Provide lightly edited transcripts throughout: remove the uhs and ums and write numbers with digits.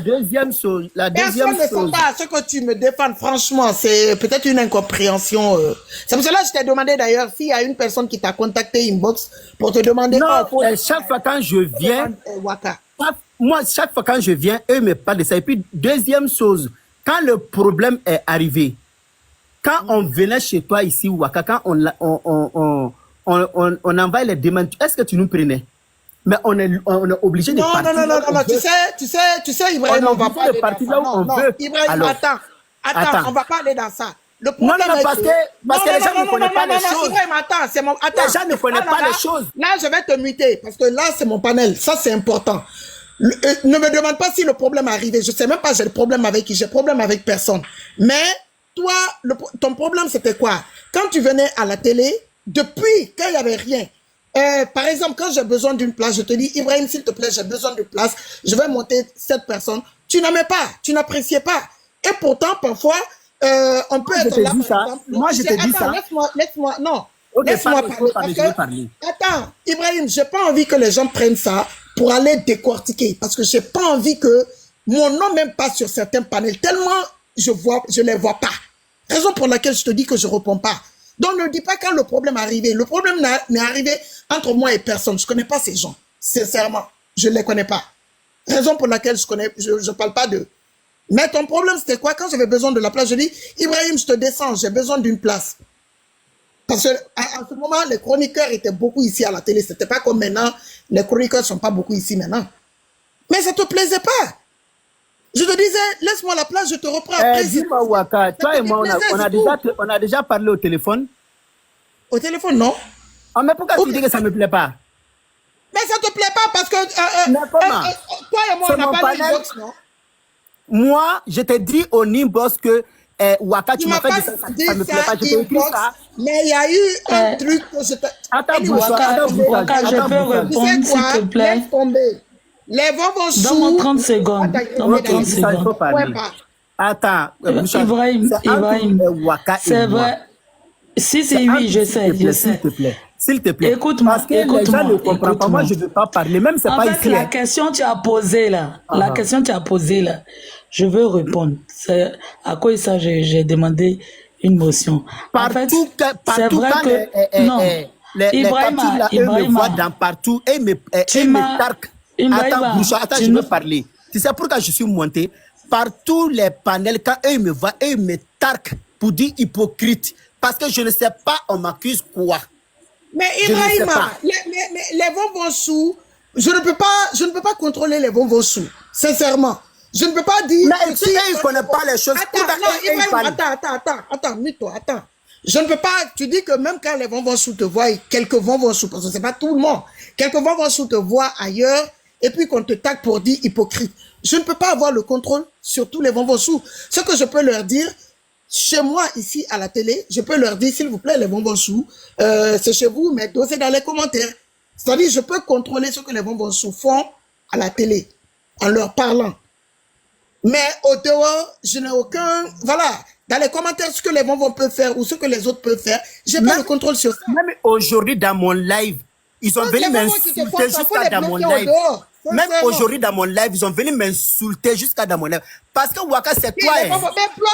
la deuxième Personne ne chose. s'attend à ce que tu me défendes. Franchement, c'est peut-être une incompréhension. C'est pour cela que je t'ai demandé d'ailleurs s'il y a une personne qui t'a contacté inbox pour te demander. Non, chaque fois quand je viens, Waka. moi, chaque fois quand je viens, eux me parlent de ça. Et puis, deuxième chose, quand le problème est arrivé, quand on venait chez toi ici, Waka, quand on envoie les demandes, est-ce que tu nous prenais? Mais on est obligé de partir. Non, tu sais, Ibrahim, on va pas aller dans ça. Non, Ibrahim, alors, attends, on va pas aller dans ça. Le problème non, parce que les gens ne connaissent pas les choses. Ibrahim, attends, les gens ne connaissent pas les choses. Là, je vais te muter, parce que là, c'est mon panel. Ça, c'est important. Ne me demande pas si le problème est arrivé. Je sais même pas, j'ai le problème avec qui. J'ai problème avec personne. Mais, toi, ton problème, c'était quoi? Quand tu venais à la télé, depuis, quand il n'y avait rien, par exemple, quand j'ai besoin d'une place, je te dis, Ibrahim, s'il te plaît, j'ai besoin d'une place, je vais monter cette personne. Tu n'aimais pas, tu n'appréciais pas. Et pourtant, parfois, on peut être là, par exemple. Moi, je te dis ça. Laisse-moi, non. Okay, laisse-moi parler. Attends, Ibrahim, j'ai pas envie que les gens prennent ça pour aller décortiquer. Parce que j'ai pas envie que mon nom même passe sur certains panels. Tellement je les vois pas. Raison pour laquelle je te dis que je réponds pas. Donc, ne dis pas quand le problème est arrivé. Le problème n'est arrivé entre moi et personne. Je connais pas ces gens. Sincèrement, je les connais pas. Raison pour laquelle je parle pas d'eux. Mais ton problème, c'était quoi? Quand j'avais besoin de la place, je dis, Ibrahim, je te descends, j'ai besoin d'une place. Parce que, à ce moment, les chroniqueurs étaient beaucoup ici à la télé. C'était pas comme maintenant. Les chroniqueurs sont pas beaucoup ici maintenant. Mais ça te plaisait pas. Je te disais, laisse-moi la place, je te reprends après. Dis-moi, Waka, toi et moi, on a déjà parlé au téléphone. Au téléphone, non? Ah, mais pourquoi tu dis que ça me plaît pas? Mais ça te plaît pas parce que toi et moi, on n'a pas l'inbox, non? Moi, je t'ai dit au inbox que Waka, tu m'as fait ça me plaît pas. Je t'ai écrit ça. Mais il y a eu un truc que je t'ai... Attends, Waka, je peux répondre, s'il te plaît. Laisse tomber. Les vents vont sous. Donne-moi 30 secondes. Donne-moi 30 secondes. Attends, Ibrahim, c'est vrai. Si, oui, je sais. S'il te plaît. Écoute-moi. Parce que les gens ne comprennent pas. Moi, je ne veux pas parler. Même c'est pas ici. La question que tu as posée là, je veux répondre. À quoi ça, j'ai demandé une motion. Partout, c'est vrai que non. Ibrahim me voient dans partout et me tarquent. Attends, je veux parler. Tu sais pourquoi je suis monté? Par tous les panels, quand eux me voient, eux me tarquent pour dire hypocrite. Parce que je ne sais pas, on m'accuse quoi. Mais Ibrahim, les vents vont sous. Je ne peux pas contrôler les vents sous. Sincèrement. Je ne peux pas dire... Mais si ils ne connaissent pas les choses... Attends, mute-toi, attends. Je ne peux pas... Tu dis que même quand les vents sous te voient, quelques vents sous, parce que ce n'est pas tout le monde. Quelques vents sous te voient ailleurs, et puis qu'on te tague pour dire hypocrite. Je ne peux pas avoir le contrôle sur tous les vents sous. Ce que je peux leur dire, chez moi, ici, à la télé, je peux leur dire, s'il vous plaît, les vents sous, c'est chez vous, mais dosez dans les commentaires. C'est-à-dire, je peux contrôler ce que les vents sous font à la télé, en leur parlant. Mais au dehors, je n'ai aucun... Voilà, dans les commentaires, ce que les vents peuvent faire ou ce que les autres peuvent faire, j'ai pas le contrôle sur ça. Même aujourd'hui, dans mon live, ils ont venu m'insulter jusqu'à dans mon live. Même aujourd'hui, dans mon live, ils ont venu m'insulter jusqu'à dans mon live. Parce que Waka, c'est toi, hein.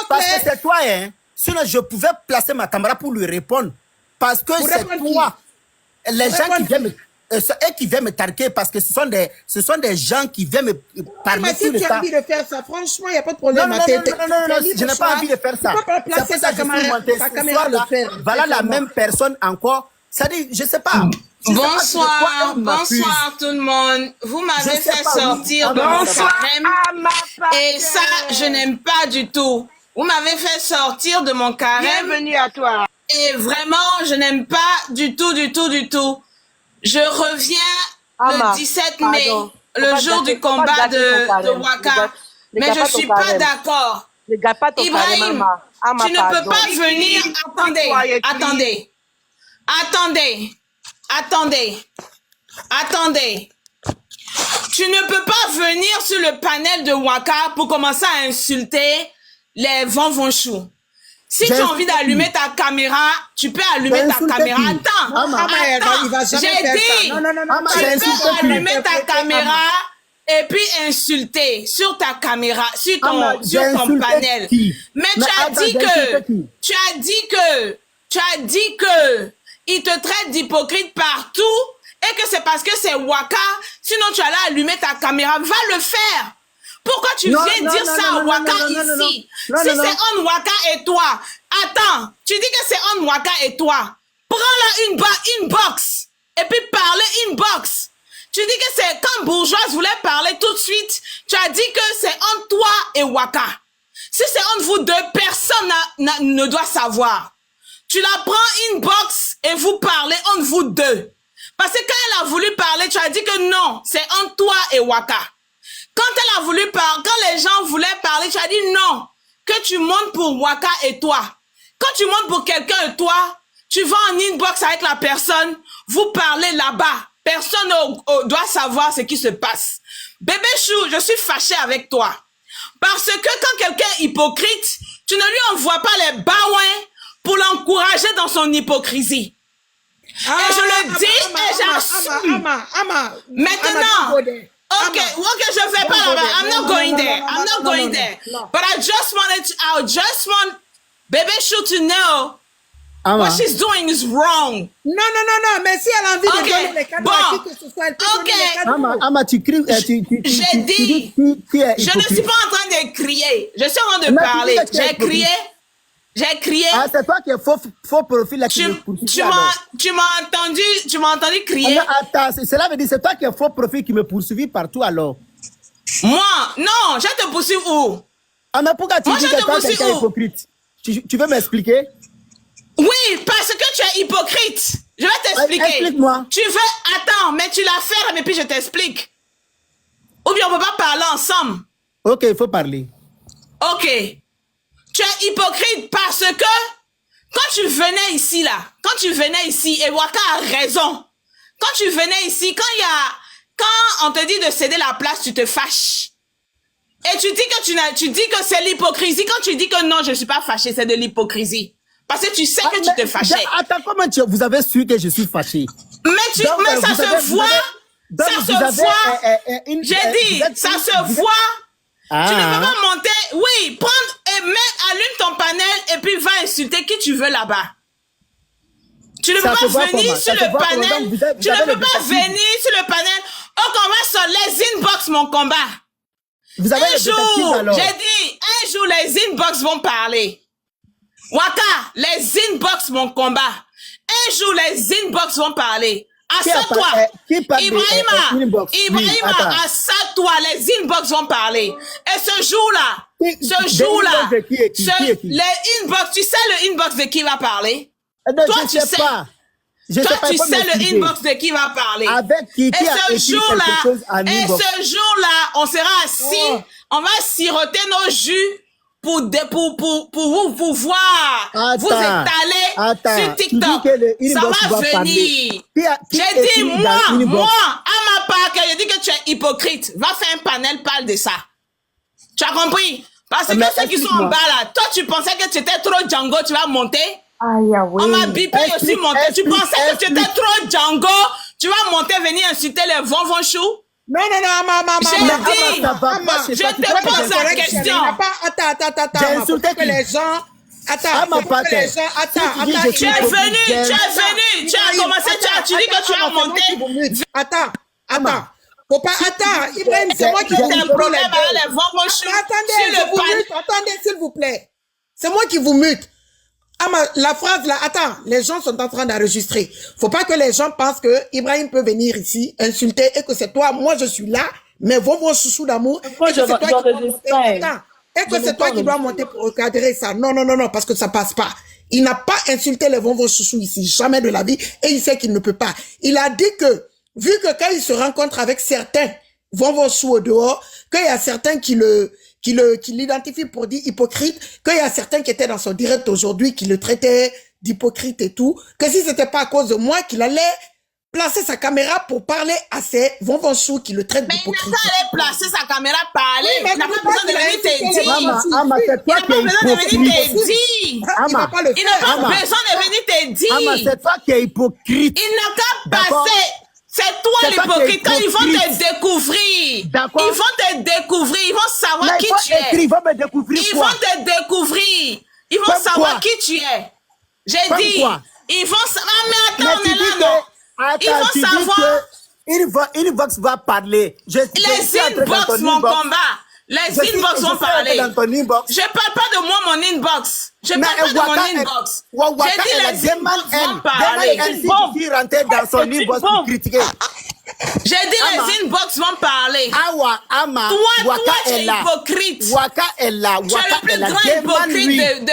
Parce que c'est toi, hein. Sinon, je pouvais placer ma caméra pour lui répondre. Parce que c'est toi. Les gens qui viennent me tarquer parce que ce sont des gens qui viennent me parler. Mais si tu as envie de faire ça, franchement, il n'y a pas de problème. Non, je n'ai pas envie de faire ça. Tu peux pas placer ta caméra le faire. Voilà la même personne encore. Ça dit, je ne sais pas. Bonsoir tout le monde. Vous m'avez fait sortir de mon carême. Et ça, je n'aime pas du tout. Vous m'avez fait sortir de mon carême. Bienvenue à toi. Et vraiment, je n'aime pas du tout. Je reviens le 17 mai, le jour du combat de Waka. Mais je ne suis pas d'accord. Ibrahim, tu ne peux pas venir... Attendez. Tu ne peux pas venir sur le panel de Waka pour commencer à insulter les Vonchou. Si tu as envie d'allumer ta caméra, tu peux allumer ta caméra. Attends, j'ai dit, tu peux allumer ta caméra et puis insulter sur ta caméra, sur ton panel. Mais tu as dit que il te traite d'hypocrite partout et que c'est parce que c'est Waka, sinon tu allais allumer ta caméra. Va le faire. Pourquoi tu viens dire ça à Waka ici? Si c'est On Waka et toi, attends, tu dis que c'est On Waka et toi. Prends là une box et puis parlez inbox. Tu dis que c'est quand Bourgeoise voulait parler tout de suite, tu as dit que c'est entre toi et Waka. Si c'est entre vous deux, personne ne doit savoir. Tu la prends inbox et vous parlez entre vous deux. Parce que quand elle a voulu parler, tu as dit que non, c'est entre toi et Waka. Quand elle a voulu parler, quand les gens voulaient parler, tu as dit non, que tu montes pour Waka et toi. Quand tu montes pour quelqu'un et toi, tu vas en inbox avec la personne, vous parlez là-bas. Personne ne doit savoir ce qui se passe. Bébé Chou, je suis fâchée avec toi. Parce que quand quelqu'un est hypocrite, tu ne lui envoies pas les baouins pour l'encourager dans son hypocrisie. Et je le dis et j'assume. Maintenant, ok, je vais pas là-bas. I'm not going there. But I just want Bébé Chou to know what she's doing is wrong. Non, mais si elle a envie de donner les cadeaux à qui que ce soit, elle peut donner les cadeaux. Ama, tu cries. J'ai dit, je ne suis pas en train de crier. Je suis en train de parler. J'ai crié. Ah, c'est toi qui es faux profil là qui me poursuit. Tu m'as entendu crier. Attends, cela veut dire c'est toi qui es faux profil qui me poursuit partout alors. Moi, non, je te poursuis où? Ah, mais pourquoi tu dis que toi tu es hypocrite? Tu veux m'expliquer? Oui, parce que tu es hypocrite. Je vais t'expliquer. Explique-moi. Tu veux... Attends, mais tu la fermes et puis je t'explique. Ou bien on ne peut pas parler ensemble. Ok, il faut parler. Ok. Tu es hypocrite parce que quand tu venais ici, et Waka a raison. Quand tu venais ici, quand on te dit de céder la place, tu te fâches. Et tu dis que c'est l'hypocrisie. Quand tu dis que non, je ne suis pas fâché, c'est de l'hypocrisie. Parce que tu sais que tu te fâchais. Attends, comment vous avez su que je suis fâché? Mais ça se voit. J'ai dit, ça se voit. Tu ne peux pas monter. Oui, allume ton panel et puis va insulter qui tu veux là-bas. Tu ne peux pas venir sur le panel. Tu ne peux pas venir sur le panel. On commence sur les inbox, mon combat. Un jour, j'ai dit, un jour les inbox vont parler. Waka, les inbox, mon combat. Un jour, les inbox vont parler. Assois-toi. Ibrahima, assois-toi. Les inbox vont parler. Et ce jour-là, les inbox, tu sais le inbox de qui va parler? Toi, tu sais. Toi, tu sais le inbox de qui va parler. Et ce jour-là, on sera assis, on va siroter nos jus pour vous voir, vous étaler sur TikTok. Ça va venir. J'ai dit, moi, à ma part, j'ai dit que tu es hypocrite. Va faire un panel, parle de ça. Tu as compris? Parce que ceux qui sont en bas là, toi, tu pensais que tu étais trop Django, tu vas monter. On m'a bipé aussi monter. Tu pensais que tu étais trop Django, tu vas monter, venir insulter les vonvon choux. Non, je te pose la question. Attends. J'ai insulté que les gens... Attends, tu es venu, tu as commencé, tu dis que tu as monté. Attends. Faut pas... Attends, Ibrahim, c'est moi qui vous mute. Attendez, s'il vous plaît. C'est moi qui vous mute. La phrase là, attends, les gens sont en train d'enregistrer. Faut pas que les gens pensent que Ibrahim peut venir ici, insulter et que c'est toi. Moi, je suis là, mais vos chouchous d'amour. Et que c'est toi qui dois monter pour recadrer ça. Non, parce que ça passe pas. Il n'a pas insulté les vos chouchous ici, jamais de la vie, et il sait qu'il ne peut pas. Il a dit que, vu que quand il se rencontre avec certains vos chouchous au dehors, qu'il y a certains qui l'identifient pour dire hypocrite, qu'il y a certains qui étaient dans son direct aujourd'hui, qui le traitaient d'hypocrite et tout, que si c'était pas à cause de moi, qu'il allait placer sa caméra pour parler à ces vonvonsous qui le traitent d'hypocrite. Mais il n'a pas allé placer sa caméra parler. Oui, il n'a pas besoin de venir te dire. Il n'a pas besoin de venir te dire. C'est toi qui es hypocrite. Il n'a qu'à passer. C'est toi l'hypocrite. Quand ils vont te découvrir, ils vont savoir qui tu es. Ils vont me découvrir Ils vont te découvrir. Ils vont savoir qui tu es. J'ai dit, ils vont savoir. Ah, mais attends, on est là, non. Ils vont savoir. Inbox va parler. Les inbox, mon combat. Les inbox vont parler. Je parle pas de moi, mon inbox. Je parle pas de mon inbox. J'ai dit les inbox vont parler. Si rentrer dans son inbox pour critiquer. J'ai dit les inbox vont parler. Toi, tu es hypocrite. Waka est là. Tu es le plus grand hypocrite de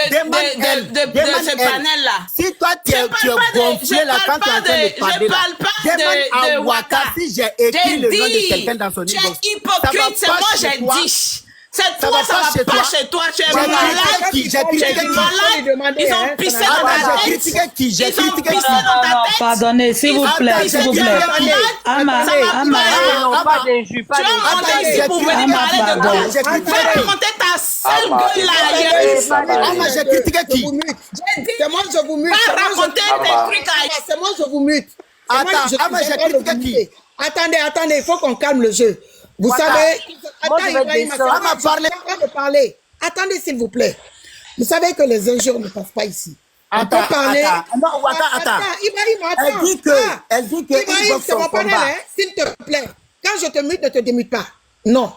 ce panel-là. Si toi, tu es gonflé là quand tu es en train de parler, je parle pas de Waka. Si j'ai écrit le nom de quelqu'un dans son inbox. Tu es hypocrite, c'est moi j'ai dit. C'est toi, ça va pas chez toi. Tu es malade. Tu es malade. Ils ont pissé dans ta tête. J'ai critiqué qui? Pardonnez, s'il vous plaît, s'il vous plaît. Ama, tu vas monter ici pour venir parler de toi. Va monter ta seule gueule là. J'ai critiqué qui? C'est moi, je vous mute. Va raconter tes trucs à... C'est moi, je vous mute. Attends, j'ai critiqué qui? Attendez, il faut qu'on calme le jeu. Vous savez, parler. Attendez, s'il vous plaît. Vous savez que les injures ne passent pas ici. Attends. Ibrahim, attends. Elle dit que Ibrahim, c'est mon panel, hein, s'il te plaît. Quand je te mute, ne te démute pas. Non.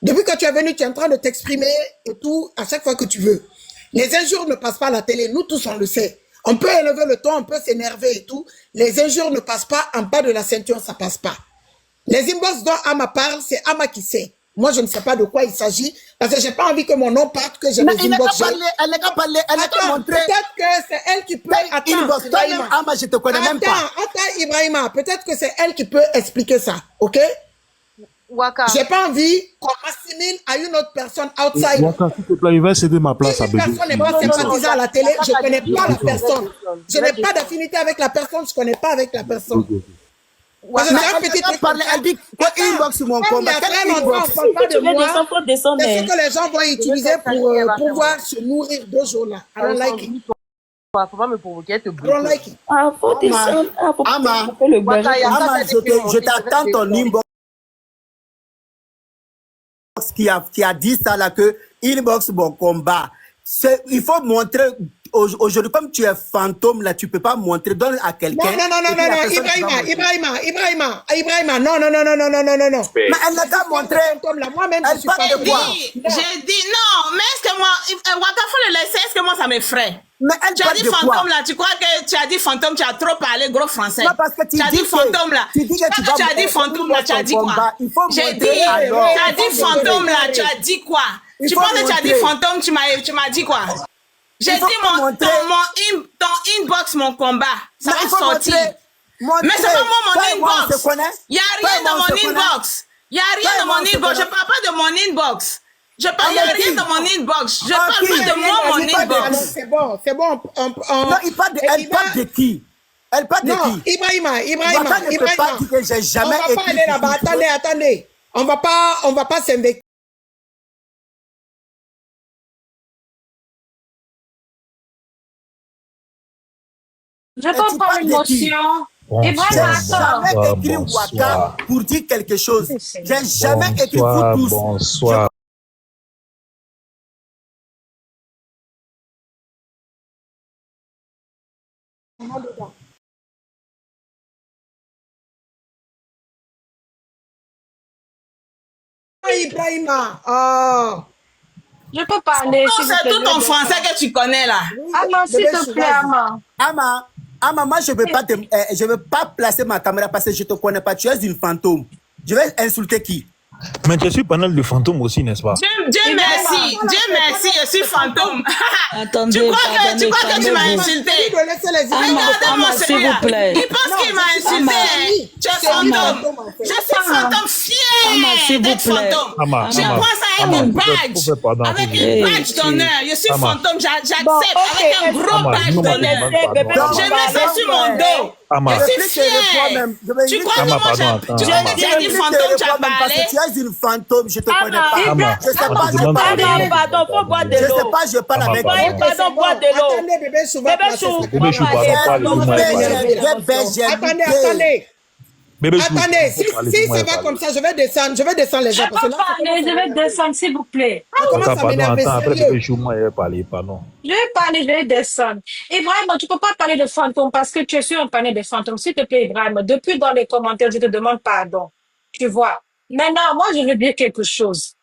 Depuis que tu es venu, tu es en train de t'exprimer et tout, à chaque fois que tu veux. Les injures ne passent pas à la télé. Nous tous, on le sait. On peut élever le ton, on peut s'énerver et tout. Les injures ne passent pas en bas de la ceinture, ça passe pas. Les inbox dont Ama parle, c'est Ama qui sait. Moi, je ne sais pas de quoi il s'agit, parce que j'ai pas envie que mon nom parte, que j'ai les inbox. Elle n'a pas parlé, elle n'a pas montré. Peut-être que c'est elle qui peut... Inbox, toi-même, Ama, je te connais même pas. Attends, Ibrahima, peut-être que c'est elle qui peut expliquer ça, ok? Waka. J'ai pas envie qu'on m'assimile à une autre personne outside. Waka, s'il te plaît, il va céder ma place à Bédou. Une personne n'est pas sympathisant à la télé, je connais pas la personne. Je n'ai pas d'affinité avec la personne, je connais pas avec la personne. Elle dit quoi inbox mon combat. Il y a très longtemps, on parle pas de moi. C'est ce que les gens vont utiliser pour pouvoir se nourrir de jour-là. I don't like it. Faut pas me provoquer, te I don't like it. Ah, faut descendre. Ah, faut Ama, couper le beurre. je t'attends ton inbox qui a dit ça là, que inbox mon combat. Il faut montrer aujourd'hui, comme tu es fantôme là, tu peux pas montrer, donne à quelqu'un. Non, Ibrahima, non. Mais elle n'a pas montré. Moi-même, je suis pas de quoi. J'ai dit non, mais est-ce que moi, Waka, faut le laisser, est-ce que moi ça m'effraie? Mais elle tu as dit fantôme là, tu crois que tu as dit fantôme, tu as trop parlé gros français. Non, parce que tu as dit fantôme là. Tu as dit fantôme là, tu as dit quoi? J'ai dit, tu as dit fantôme là, tu as dit quoi? Tu penses que tu as dit fantôme, tu m'as dit quoi? J'ai dit ton inbox, mon combat, ça va sortir. Mais c'est pas moi mon inbox. Il n'y a rien dans mon inbox. Il n'y a rien dans mon inbox. Je ne parle pas de mon inbox. Il n'y a rien dans mon inbox. Je ne parle pas de moi, mon inbox. C'est bon. Non, elle parle de qui? Elle parle de qui? Ibrahima. On va pas aller là-bas. Attendez. On va pas s'invecter. Je comprends l'émotion. Et voilà, j'ai jamais écrit Waka pour dire quelque chose. J'ai jamais écrit vous tous. Bonsoir. Ibrahima. Oh. Je peux parler. C'est tout en français que tu connais là. Ama, s'il te plaît, Ama. Ama, moi je veux pas placer ma caméra parce que je te connais pas. Tu es une fantôme. Je vais insulter qui? Mais je suis panel de fantôme aussi, n'est-ce pas? Dieu merci, je suis fantôme. Attendez, tu crois que tu m'as insulté? Ama, s'il vous plaît. Il pense qu'il m'a insulté. Tu es fantôme. Je suis fantôme fier d'être fantôme. Je prends ça avec un badge. Avec une badge d'honneur. Je suis fantôme, j'accepte. Avec un gros badge d'honneur. Je mets ça sur mon dos. Je suis fier. Tu crois que moi, tu as dit fantôme, tu as parlé? Tu es une fantôme, je te connais pas. Je sais pas, je parle. Pardon, faut boire de l'eau. Je sais pas, je parle avec toi. Pardon, boire de l'eau. Attendez, bébé Chou. Bébé Chou, Attendez. Bébé Attendez, si ça va comme ça, je vais descendre les gens. Je peux parler, je vais descendre, s'il vous plaît. Comment ça m'énerve, après Bébé Chou, moi, il va parler, pardon. Je vais parler, je vais descendre. Ibrahim, tu ne peux pas parler de fantômes parce que tu es sur un panel de fantômes. S'il te plaît, Ibrahim, depuis dans les commentaires, je te demande pardon. Tu vois. Maintenant, moi, je veux dire quelque chose.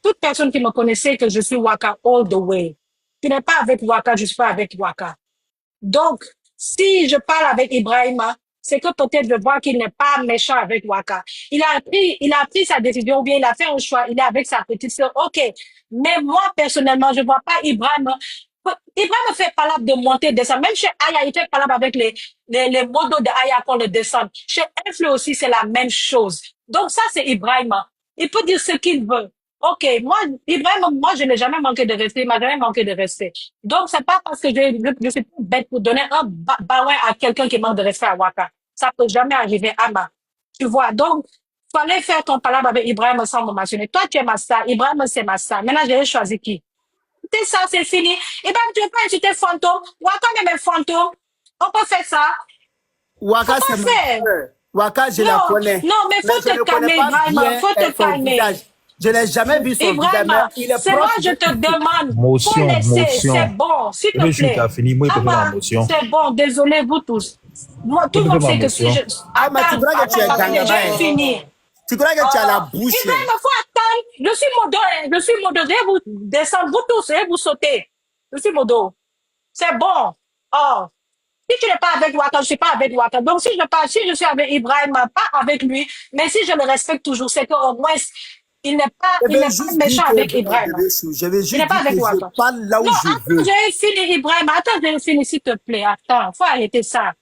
Toute personne qui me connaissait que je suis Waka all the way. Tu n'es pas avec Waka, je ne suis pas avec Waka. Donc, si je parle avec Ibrahima, c'est que peut-être je vois qu'il n'est pas méchant avec Waka. Il a pris sa décision, ou bien il a fait un choix, il est avec sa petite sœur, ok. Mais moi, personnellement, je ne vois pas Ibrahima. Ibrahima fait palabre de monter, descendre. Même chez Aya, il fait palabre avec les modos de Aya qu'on le descend. Chez Infle aussi, c'est la même chose. Donc ça, c'est Ibrahima. Il peut dire ce qu'il veut. Ok, moi, Ibrahima, moi, je n'ai jamais manqué de respect, il m'a jamais manqué de respect. Donc, c'est pas parce que je suis bête pour donner un baouin à quelqu'un qui manque de respect à Waka. Ça peut jamais arriver, Ama. Tu vois, donc, fallait faire ton palabre avec Ibrahima sans me mentionner. Toi, tu es ma star, Ibrahima, c'est ma star. Maintenant, j'ai choisi qui? C'est ça, c'est fini. Ibrahima, tu veux pas insulter fantôme? Waka même un fantôme. On peut faire ça. Waka, c'est ma sœur. Waka, je la connais. Non, mais faut te calmer, Ibrahima, faut te calmer. Je n'ai jamais vu son visage. C'est moi, je te demande. Motion. C'est bon, s'il te plaît. Tu as fini, moi, il te fait la motion. C'est bon, désolé, vous tous. Moi, tout le monde sait que si je... Attends, tu crois que tu es gagné. J'ai fini. Tu crois que tu as la bouche. Il faut attendre. Je suis modo. Je vais vous descendre, vous tous, je vais vous sauter. Je suis modo. C'est bon. Oh. Si tu n'es pas avec Waka, je ne suis pas avec Waka. Donc, si je suis avec Ibrahim, pas avec lui, mais si je le respecte toujours, c'est qu'au moins, il n'est pas méchant avec Ibrahim. Je vais juste dire que je parle là où je veux. J'ai fini, Ibrahim. Attends, j'ai fini, s'il te plaît. Attends, faut arrêter ça.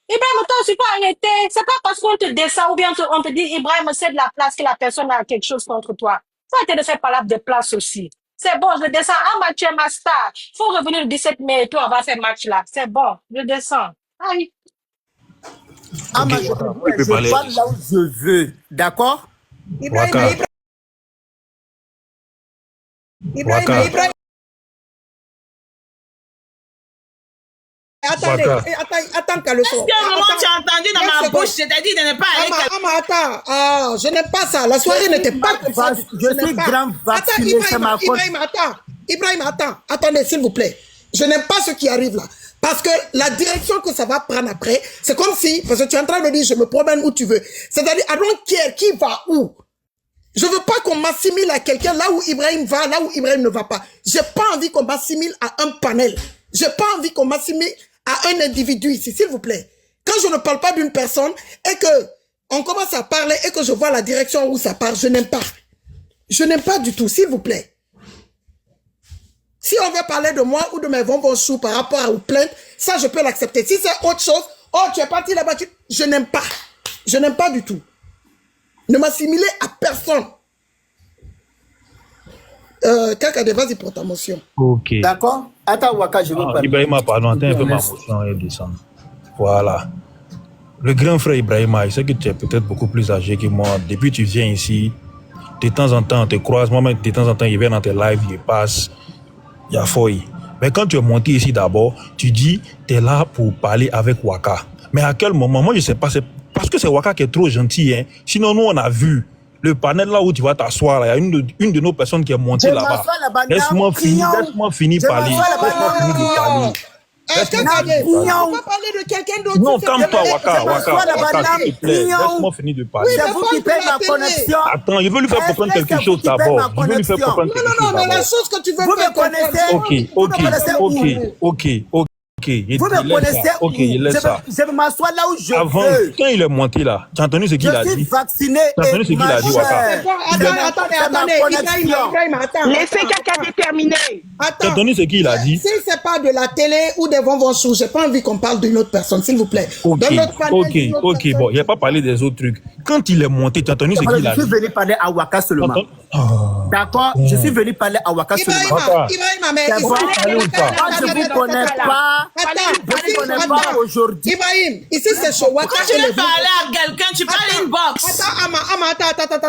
Ibrahim, toi aussi, faut arrêter. C'est pas parce qu'on te descend ou bien on te dit, Ibrahim, c'est de la place que la personne a quelque chose contre toi. Faut arrêter de faire palabre de place aussi. C'est bon, je descends. Ah, tu es ma star. Faut revenir le 17 mai et toi, on va faire match là. C'est bon, je descends. Aïe. Ah, je parle là où je veux. D'accord? Ibrahim. Attends, Carlos. Est-ce que moment tu as entendu dans ma bouche, c'est-à-dire de ne pas aller... Attends. Ah, je n'aime pas ça. La soirée n'était pas comme ça. Je suis grand vacciné, c'est ma faute. Ibrahim, attends. Attendez, s'il vous plaît. Je n'aime pas ce qui arrive là. Parce que la direction que ça va prendre après, c'est comme si, parce que tu es en train de dire, je me promène où tu veux. C'est-à-dire, I don't care qui va où. Je veux pas qu'on m'assimile à quelqu'un là où Ibrahim va, là où Ibrahim ne va pas. J'ai pas envie qu'on m'assimile à un panel. J'ai pas envie qu'on m'assimile à un individu ici, s'il vous plaît. Quand je ne parle pas d'une personne et que on commence à parler et que je vois la direction où ça part, je n'aime pas. Je n'aime pas du tout, s'il vous plaît. Si on veut parler de moi ou de mes bonbons choux par rapport aux plaintes, ça je peux l'accepter. Si c'est autre chose, oh tu es parti là-bas, je n'aime pas. Je n'aime pas du tout. Ne m'assimiler à personne. Quelqu'un de vas-y pour ta motion. Ok. D'accord? Attends, Waka, je veux parler. Ibrahima, pardon, attends un peu ma motion et descendre. Voilà. Le grand frère Ibrahima, il sait que tu es peut-être beaucoup plus âgé que moi. Depuis que tu viens ici, de temps en temps, on te croise. Moi-même, de temps en temps, il vient dans tes lives, il passe. Il y a fouille. Mais quand tu es monté ici d'abord, tu dis, tu es là pour parler avec Waka. Mais à quel moment? Moi, je ne sais pas. C'est parce que c'est Waka qui est trop gentil. Hein. Sinon, nous, on a vu le panel là où tu vas t'asseoir. Il y a une de nos personnes qui est montée là-bas. Laisse-moi finir parler. Est-ce que on va parler de quelqu'un d'autre? Non, calme-toi, Waka, s'il te plaît. Laisse-moi finir de parler. C'est vous qui payez ma connexion. Attends, je veux lui faire comprendre quelque chose d'abord. Je veux lui faire comprendre quelque chose d'abord. Non, mais la chose que tu veux faire comprendre. Ok. Vous me connaissez où? Ok, il laisse ça. Je vais m'asseoir là où je Avant, veux. quand il est monté là, tu as entendu ce qu'il a dit? Je suis vacciné. Tu as entendu ce qu'il a dit, Waka? Attendez. Ibrahim, attends. Laissez quelqu'un déterminer. Tu as entendu ce qu'il a dit? Si c'est pas de la télé ou des bonbons choux, j'ai pas envie qu'on parle d'une autre personne, s'il vous plaît. Ok, bon, il n'a pas parlé des autres trucs. Quand il est monté, tu as entendu ce qu'il a dit? Je suis venu parler à Waka seulement. D'accord? Je suis venu parler à Waka seulement. Ibrahim, mais je ne vous connais pas. Je ne connais pas aujourd'hui. Ibrahim, ici c'est chaud. Quand tu veux parler à quelqu'un, tu parles inbox.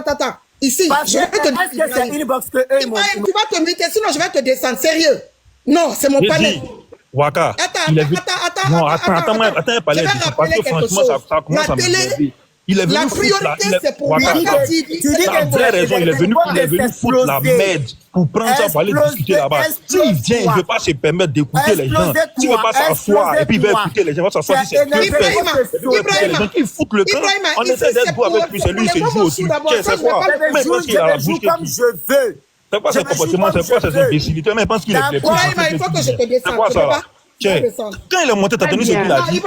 Attends. Ici, je vais te dire. Est-ce que c'est inbox que eux ils m'ont dit? Tu vas te muter, sinon je vais te descendre. Sérieux. Non, c'est mon panel. Waka, attends, parler. Parce que franchement, ça commence à m'énerver. Il est venu la priorité, c'est pour Waka TV. Tu dis t'as vraie raison, il est venu foutre la merde pour prendre ça pour aller discuter là-bas. S'il vient, il ne veut pas se permettre d'écouter les gens. S'il ne veut pas s'asseoir et puis il va écouter les gens, il va s'asseoir, c'est les gens qui foutent le camp. On essaie d'être beau avec lui, c'est lui, c'est joue aussi. C'est quoi? Mais parce qu'il a la bouche comme je veux. C'est quoi ce comportement? C'est quoi cette imbécilité? Mais il pense qu'il est blessé. Il faut que je te descende. C'est quoi ça là? Tiens, quand il est monté, t'as tenu ce qu'il a dit.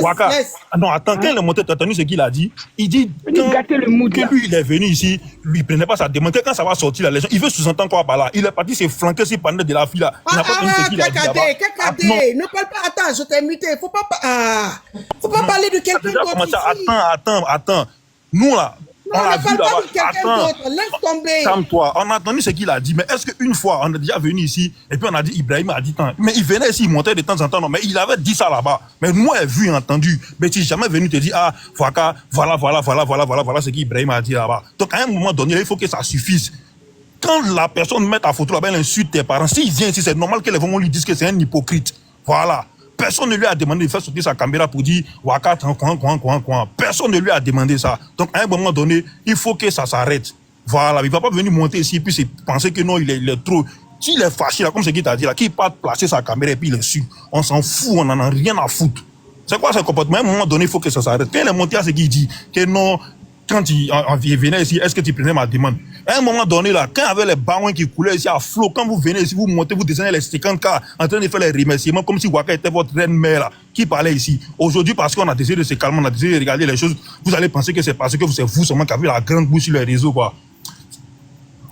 Waka. Non, attends, quand il est monté, t'as tenu ce qu'il a dit. Il dit que lui, il est venu ici, lui, il prenait pas sa demande. Quand ça va sortir, la gens, il veut sous-entendre quoi par là. Il est parti se flanquer sur le panneau de la fille là. Il n'a pas tenu ce qu'il a dit là-bas. Ne parle pas, attends, je t'ai muté. Faut pas parler de quelqu'un d'autre ici. Attends. Nous là, on a vu là-bas. Attends, laisse tomber. Calme-toi. On a entendu ce qu'il a dit. Mais est-ce qu'une fois, on est déjà venu ici, et puis on a dit, Ibrahim a dit tant. Mais il venait ici, il montait de temps en temps. Non, mais il avait dit ça là-bas. Mais moi, j'ai vu et entendu. Mais tu n'es jamais venu te dire, ah, Waka, voilà ce qu'Ibrahim a dit là-bas. Donc, à un moment donné, il faut que ça suffise. Quand la personne met ta photo là-bas, elle insulte tes parents. S'il vient ici, c'est normal que les gens lui disent que c'est un hypocrite. Voilà. Personne ne lui a demandé de faire sortir sa caméra pour dire Waka, quoi. Personne ne lui a demandé ça. Donc, à un moment donné, il faut que ça s'arrête. Voilà. Il ne va pas venir monter ici et puis penser que non, il est trop. S'il est fâché, là, comme ce qu'il t'a dit, là, qu'il part placer sa caméra et puis il est su. On s'en fout, on n'en a rien à foutre. C'est quoi ce comportement? À un moment donné, il faut que ça s'arrête. Quand il est monté à ce qu'il dit, que non, quand il venait ici, est-ce que tu prenais ma demande? À un moment donné, là, quand il y avait les baouins qui coulaient ici à flot, quand vous venez ici, vous montez, vous descendez les 50K en train de faire les remerciements comme si Waka était votre reine-mère, là, qui parlait ici. Aujourd'hui, parce qu'on a décidé de se calmer, on a décidé de regarder les choses, vous allez penser que c'est parce que c'est vous seulement qui avez la grande bouche sur les réseaux, quoi.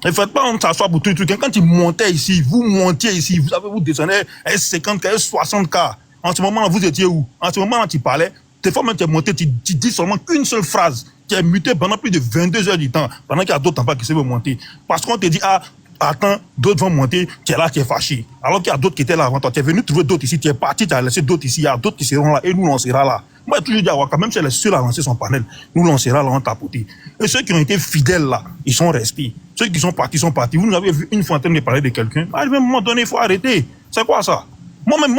Ne faites pas, on s'assoit pour tout le truc. Quand il montait ici, vous montiez ici, vous descendez à 50K, à 60K. En ce moment-là, vous étiez où? En ce moment-là, tu parlais. Des fois, même tu es monté, tu dis seulement qu'une seule phrase. Tu es muté pendant plus de 22 heures du temps, pendant qu'il y a d'autres enfants qui se veulent monter. Parce qu'on te dit, ah, attends, d'autres vont monter, tu es là, tu es fâché. Alors qu'il y a d'autres qui étaient là avant toi. Tu es venu trouver d'autres ici, tu es parti, tu as laissé d'autres ici, il y a d'autres qui seront là, et nous, on sera là. Moi, j'ai toujours dit à Waka, même si elle est seule à lancer son panel, nous, on sera là, on tapoter. Et ceux qui ont été fidèles là, ils sont restés. Ceux qui sont partis, sont partis. Vous nous avez vu une fois en train de parler de quelqu'un. À un moment donné, il faut arrêter. C'est quoi ça? Moi-même,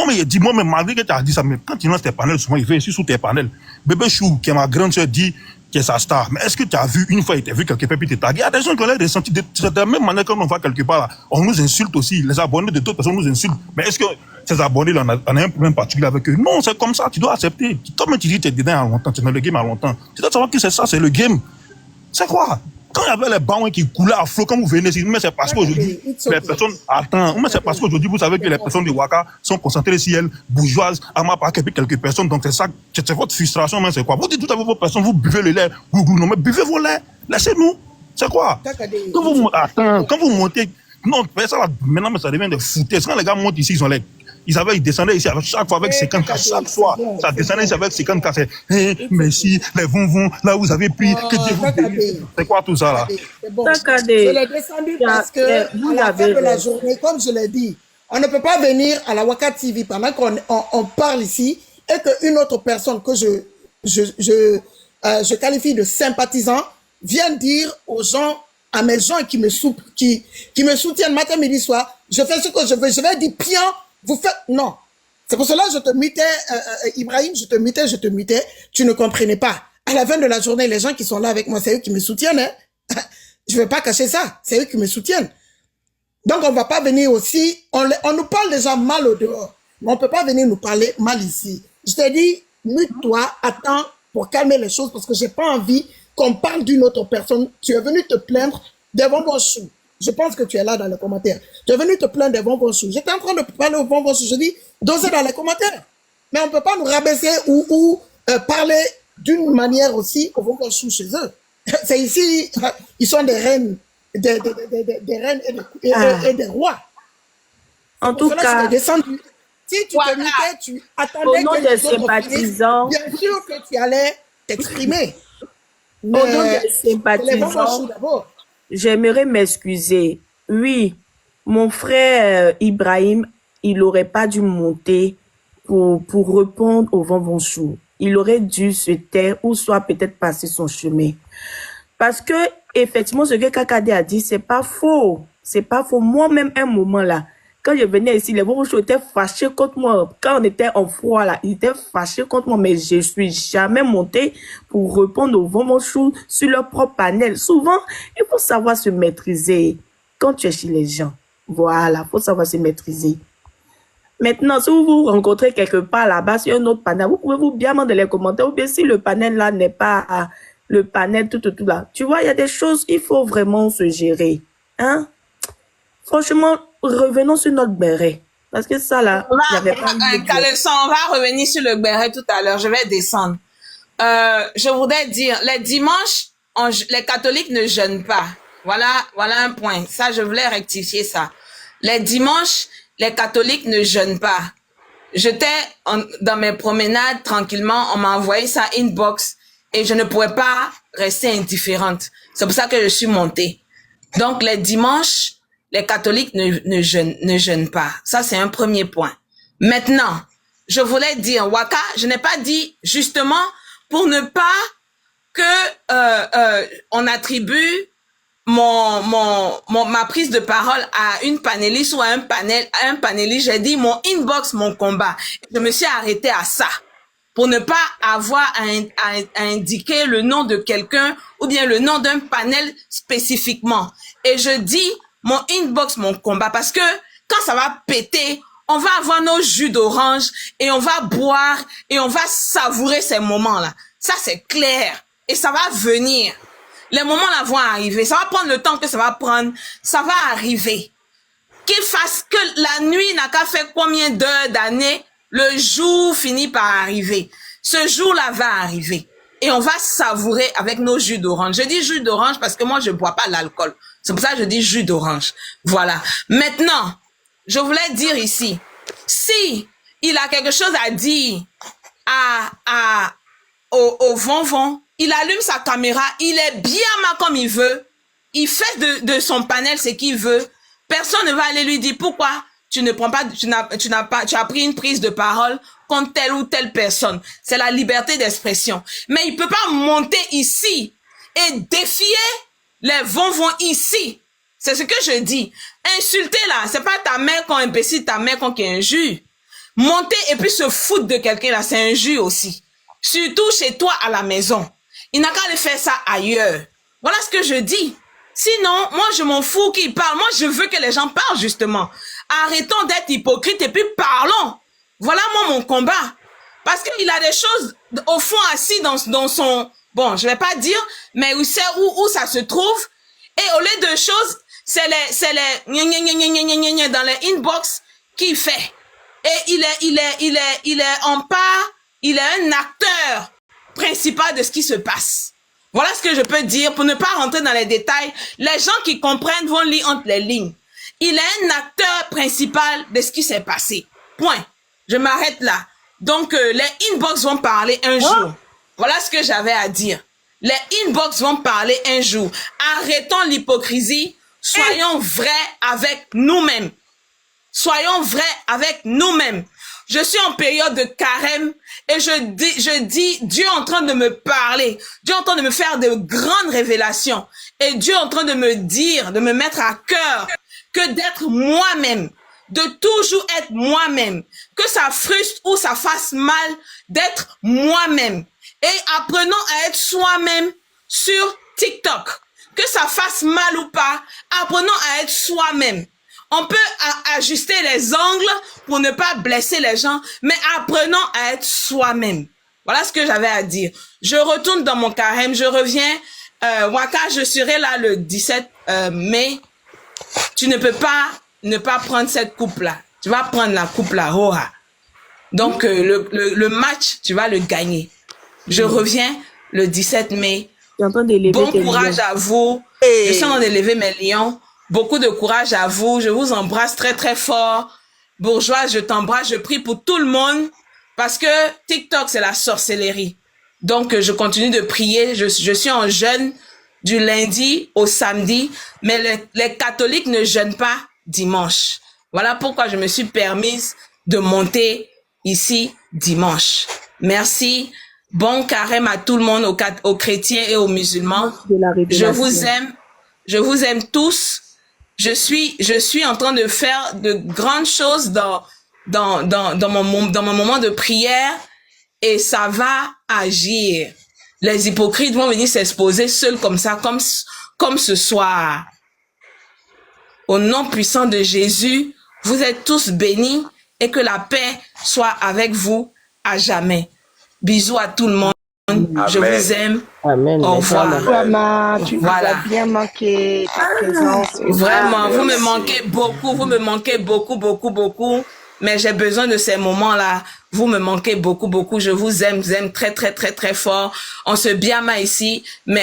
malgré que tu as dit ça, mais quand tu lances tes panels, souvent, il fait ici sous tes panels. Bébé Chou, qui est ma grande soeur, dit que c'est sa star. Mais est-ce que tu as vu, une fois, il t'a vu quelque part, puis tu t'es tagué? Il y a des gens qui ont ressenti de la même manière qu'on va quelque part là. On nous insulte aussi. Les abonnés de d'autres personnes nous insultent. Mais est-ce que ces abonnés là, on a un problème particulier avec eux? Non, c'est comme ça. Tu dois accepter. Comme tu dis, tu es dedans à longtemps, tu es dans le game à longtemps. Tu dois savoir que c'est ça, c'est le game. C'est quoi? Quand il y avait les baouins qui coulaient à flot, quand vous venez ici, mais c'est parce qu'aujourd'hui, les personnes, mais c'est parce qu'aujourd'hui, vous savez que les personnes de Waka sont concentrées si elles, bourgeoises, Amapa, et puis quelques personnes, donc c'est ça, c'est votre frustration, mais c'est quoi? Vous dites tout à fait vos personnes, vous buvez le lait, non, mais buvez vos laits, laissez-nous, c'est quoi? Quand vous montez, non, ça là, maintenant, mais ça devient des foutaises. Quand les gars montent ici, ils descendaient ici chaque fois avec 50K, chaque soir. Ça descendait ici avec 50K. C'est, merci, les vont, là vous avez pris, que Dieu vous bénisse. C'est quoi tout ça là? Bon. Je l'ai descendu parce que, à la fin de la journée, comme je l'ai dit, on ne peut pas venir à la Waka TV pendant qu'on parle ici et qu'une autre personne que je qualifie de sympathisant vienne dire aux gens, à mes gens qui me soutiennent matin, midi, soir, je fais ce que je veux. Je vais dire, Pian, vous faites... Non. C'est pour cela que je te mutais, Ibrahim, je te mutais. Tu ne comprenais pas. À la fin de la journée, les gens qui sont là avec moi, c'est eux qui me soutiennent. Hein? Je ne vais pas cacher ça. C'est eux qui me soutiennent. Donc, on ne va pas venir aussi... On nous parle déjà mal au dehors. Mais on ne peut pas venir nous parler mal ici. Je t'ai dit, mute-toi, attends pour calmer les choses parce que j'ai pas envie qu'on parle d'une autre personne. Tu es venu te plaindre des bonbons choux. Je pense que tu es là dans les commentaires. Tu es venu te plaindre des bonbons choux. J'étais en train de parler aux bonbons choux. Je dis, dosez dans les commentaires. Mais on ne peut pas nous rabaisser ou parler d'une manière aussi aux bonbons choux chez eux. C'est ici, ils sont des reines, des reines et des rois. En tout cas, si tu te mutais, tu attendais que les autres finissent. Bien sûr que tu allais t'exprimer. Au nom des sympathisants, j'aimerais m'excuser. Oui, mon frère Ibrahim, il n'aurait pas dû monter pour répondre au vent chou. Il aurait dû se taire ou soit peut-être passer son chemin. Parce que, effectivement, ce que Kakade a dit, c'est pas faux. C'est pas faux. Moi-même, un moment là, Quand je venais ici, les Vonvon étaient fâchés contre moi. Quand on était en froid, là, ils étaient fâchés contre moi. Mais je suis jamais montée pour répondre aux Vonvon sur leur propre panel. Souvent, il faut savoir se maîtriser quand tu es chez les gens. Voilà, il faut savoir se maîtriser. Maintenant, si vous vous rencontrez quelque part là-bas sur un autre panel, vous pouvez vous bien mettre dans les commentaires. Ou bien si le panel là n'est pas le panel tout là. Tu vois, il y a des choses, il faut vraiment se gérer. Hein? Franchement, revenons sur notre béret. Parce que ça, là, il n'y avait pas... Caleçon, on va revenir sur le béret tout à l'heure. Je vais descendre. Je voudrais dire, les dimanches, les catholiques ne jeûnent pas. Voilà un point. Ça, je voulais rectifier ça. Les dimanches, les catholiques ne jeûnent pas. J'étais dans mes promenades tranquillement, on m'a envoyé ça inbox et je ne pouvais pas rester indifférente. C'est pour ça que je suis montée. Donc, les dimanches, les catholiques ne jeûnent pas. Ça, c'est un premier point. Maintenant, je voulais dire, Waka, je n'ai pas dit justement pour ne pas que on attribue ma prise de parole à une panéliste ou à un panéliste. J'ai dit mon inbox, mon combat. Je me suis arrêtée à ça pour ne pas avoir à indiquer le nom de quelqu'un ou bien le nom d'un panel spécifiquement. Et je dis mon inbox, mon combat, parce que quand ça va péter, on va avoir nos jus d'orange et on va boire et on va savourer ces moments-là. Ça, c'est clair. Et ça va venir. Les moments-là vont arriver. Ça va prendre le temps que ça va prendre. Ça va arriver. Qu'il fasse que la nuit n'a qu'à faire combien d'heures, d'années, le jour finit par arriver. Ce jour-là va arriver. Et on va savourer avec nos jus d'orange. Je dis jus d'orange parce que moi, je bois pas l'alcool. C'est pour ça que je dis jus d'orange. Voilà. Maintenant, je voulais dire ici, si il a quelque chose à dire au Vonvon, il allume sa caméra, il est bien mal comme il veut, il fait de son panel ce qu'il veut, personne ne va aller lui dire pourquoi tu ne prends pas, tu as pris une prise de parole contre telle ou telle personne. C'est la liberté d'expression. Mais il peut pas monter ici et défier les Vonvon ici. C'est ce que je dis. Insulter là, c'est pas ta mère qu'on imbécile, ta mère qu'on qui est injure. Monter et puis se foutre de quelqu'un là, c'est injure aussi. Surtout chez toi à la maison. Il n'a qu'à aller faire ça ailleurs. Voilà ce que je dis. Sinon, moi, je m'en fous qu'il parle. Moi, je veux que les gens parlent, justement. Arrêtons d'être hypocrites et puis parlons. Voilà, moi, mon combat. Parce qu'il a des choses, au fond, assis dans son... Bon, je vais pas dire, mais où c'est où ça se trouve. Et au lieu de choses, c'est les dans les inbox qu'il fait. Et il est en part, il est un acteur principal de ce qui se passe. Voilà ce que je peux dire pour ne pas rentrer dans les détails. Les gens qui comprennent vont lire entre les lignes. Il est un acteur principal de ce qui s'est passé. Point. Je m'arrête là. Donc, les inbox vont parler un jour. Voilà ce que j'avais à dire. Les inbox vont parler un jour. Arrêtons l'hypocrisie. Soyons vrais avec nous-mêmes. Soyons vrais avec nous-mêmes. Je suis en période de carême et je dis, Dieu est en train de me parler. Dieu est en train de me faire de grandes révélations. Et Dieu est en train de me dire, de me mettre à cœur que d'être moi-même, de toujours être moi-même, que ça frustre ou ça fasse mal d'être moi-même. Et apprenons à être soi-même sur TikTok. Que ça fasse mal ou pas, apprenons à être soi-même. On peut ajuster les angles pour ne pas blesser les gens, mais apprenons à être soi-même. Voilà ce que j'avais à dire. Je retourne dans mon carême, je reviens. Waka, je serai là le 17 mai. Tu ne peux pas ne pas prendre cette coupe-là. Tu vas prendre la coupe-là, Roha. Donc, le match, tu vas le gagner. Je reviens le 17 mai. Bon courage à vous. Je suis en train d'élever mes lions. Beaucoup de courage à vous. Je vous embrasse très, très fort. Bourgeoise, je t'embrasse. Je prie pour tout le monde parce que TikTok, c'est la sorcellerie. Donc, je continue de prier. Je suis en jeûne du lundi au samedi, mais les catholiques ne jeûnent pas dimanche. Voilà pourquoi je me suis permise de monter ici dimanche. Merci. Bon carême à tout le monde, aux chrétiens et aux musulmans. Je vous aime tous. je suis en train de faire de grandes choses dans mon moment de prière et ça va agir. Les hypocrites vont venir s'exposer seuls comme ça, comme ce soir. Au nom puissant de Jésus, vous êtes tous bénis et que la paix soit avec vous à jamais. Bisous à tout le monde. Amen. Je vous aime. Amen. Au revoir. Maman, tu nous as bien manqué ta présence. Vraiment, vous me manquez beaucoup, beaucoup. Mais j'ai besoin de ces moments-là. Vous me manquez beaucoup. Je vous aime très, très, très, très fort. On se biama ici, mais